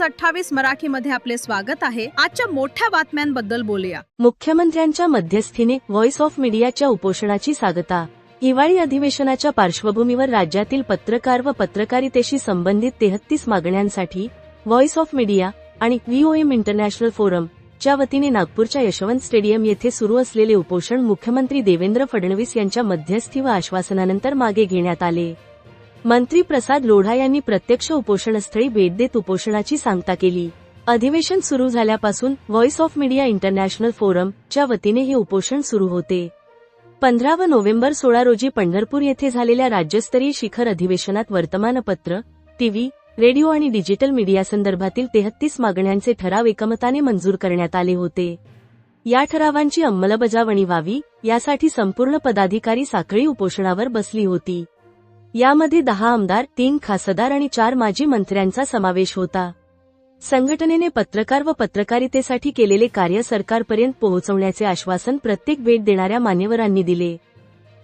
News 28 मराठीमध्ये आपले स्वागत आहे। आजच्या मोठ्या बातम्यांबद्दल बोलूया। मुख्यमंत्र्यांच्या मध्यस्थीने व्हॉइस ऑफ मीडियाच्या उपोषणाची सांगता। हिवाळी अधिवेशनाच्या पार्श्वभूमीवर राज्यातील पत्रकार व पत्रकारितेशी संबंधित 33 मागण्यांसाठी व्हॉइस ऑफ मीडिया आणि व्हीओएम इंटरनॅशनल फोरम च्या वतीने नागपूरच्या यशवंत स्टेडियम येथे सुरू असलेले उपोषण मुख्यमंत्री देवेंद्र फडणवीस यांच्या मध्यस्थी व आश्वासनानंतर मागे घेण्यात आले। मंत्री प्रसाद लोढा यांनी प्रत्यक्ष उपोषणस्थळी भेट देत उपोषणाची सांगता केली। अधिवेशन सुरू झाल्यापासून voice of media international forum च्या वतीने हे उपोषण सुरू होते। 15 व नोव्हेंबर 16 रोजी पंढरपूर येथे झालेल्या राज्यस्तरीय शिखर अधिवेशनात वर्तमानपत्र, टीव्ही, रेडिओ आणि डिजिटल मीडियासंदर्भातील 33 मागण्यांचे ठराव एकमताने मंजूर करण्यात आले होते। या ठरावांची अंमलबजावणी व्हावी यासाठी संपूर्ण पदाधिकारी साखळी उपोषणावर बसली होती। यामध्ये 10 आमदार, 3 खासदार आणि 4 माजी मंत्र्यांचा समावेश होता। संघटनेने पत्रकार व पत्रकारितेसाठी केलेले कार्य सरकारपर्यंत पोहोचवण्याचे आश्वासन प्रत्येक भेट देणाऱ्या मान्यवरांनी दिले।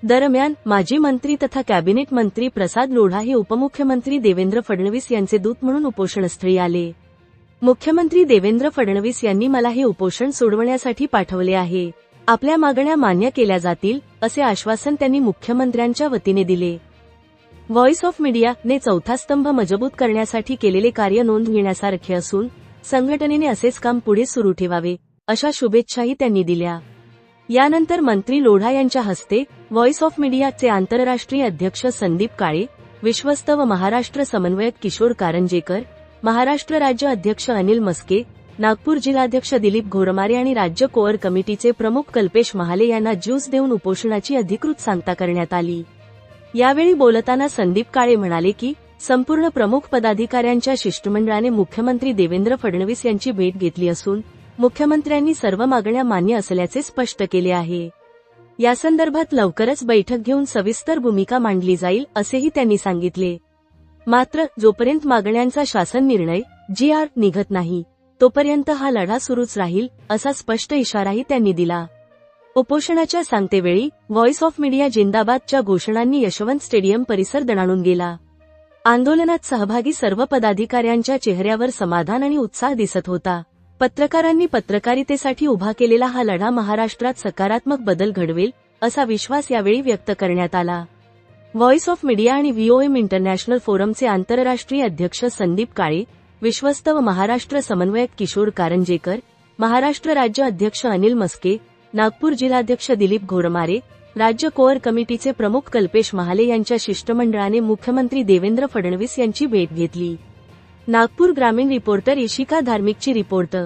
दरम्यान माजी मंत्री तथा कॅबिनेट मंत्री प्रसाद लोढा हे उपमुख्यमंत्री देवेंद्र फडणवीस यांचे दूत म्हणून उपोषणस्थळी आले। मुख्यमंत्री देवेंद्र फडणवीस यांनी मला हे उपोषण सोडवण्यासाठी पाठवले आहे। आपल्या मागण्या मान्य केल्या जातील असे आश्वासन त्यांनी मुख्यमंत्र्यांच्या वतीने दिले। व्हॉइस ऑफ मीडिया ने चौथा स्तंभ मजबूत करण्यासाठी केलेले कार्य नोंद घेण्यासारखे असून संघटनेने असेच काम पुढे सुरू ठेवावे अशा शुभेच्छाही त्यांनी दिल्या। यानंतर मंत्री लोढा यांच्या हस्ते व्हॉइस ऑफ मीडियाचे आंतरराष्ट्रीय अध्यक्ष संदीप काळे, विश्वस्त व महाराष्ट्र समन्वयक किशोर कारंजेकर, महाराष्ट्र राज्य अध्यक्ष अनिल मस्के, नागपूर जिल्हाध्यक्ष दिलीप घोरमारे आणि राज्य कोअर कमिटीचे प्रमुख कल्पेश महाले यांना ज्यूस देऊन उपोषणाची अधिकृत सांगता करण्यात आली। यावेळी बोलताना संदीप काळे म्हणाले की संपूर्ण प्रमुख पदाधिकाऱ्यांच्या शिष्टमंडळाने मुख्यमंत्री देवेंद्र फडणवीस यांची भेट घेतली असून मुख्यमंत्र्यांनी सर्व मागण्या मान्य असल्याचे स्पष्ट केले आहे। यासंदर्भात लवकरच बैठक घेऊन सविस्तर भूमिका मांडली जाईल असेही त्यांनी सांगितले। मात्र जोपर्यंत मागण्यांचा शासन निर्णय GR निघत नाही तोपर्यंत हा लढा सुरूच राहील असा स्पष्ट इशाराही त्यांनी दिला। उपोषणाच्या सांगतेवेळी व्हॉइस ऑफ मीडिया जिंदाबादच्या घोषणांनी यशवंत स्टेडियम परिसर दणाणून गेला। आंदोलनात सहभागी सर्व पदाधिकाऱ्यांच्या चेहऱ्यावर समाधान आणि उत्साह दिसत होता। पत्रकारांनी पत्रकारितेसाठी उभा केलेला हा लढा महाराष्ट्रात सकारात्मक बदल घडवेल असा विश्वास यावेळी व्यक्त करण्यात आला। व्हॉइस ऑफ मीडिया आणि व्हीओएम इंटरनॅशनल फोरमचे आंतरराष्ट्रीय अध्यक्ष संदीप काळे, विश्वस्त व महाराष्ट्र समन्वयक किशोर कारंजेकर, महाराष्ट्र राज्य अध्यक्ष अनिल मस्के, नागपूर जिल्हाध्यक्ष दिलीप घोरमारे, राज्य कोअर कमिटीचे प्रमुख कल्पेश महाले यांच्या शिष्टमंडळाने मुख्यमंत्री देवेंद्र फडणवीस यांची भेट घेतली। नागपूर ग्रामीण रिपोर्टर इशिका धार्मिकची रिपोर्ट।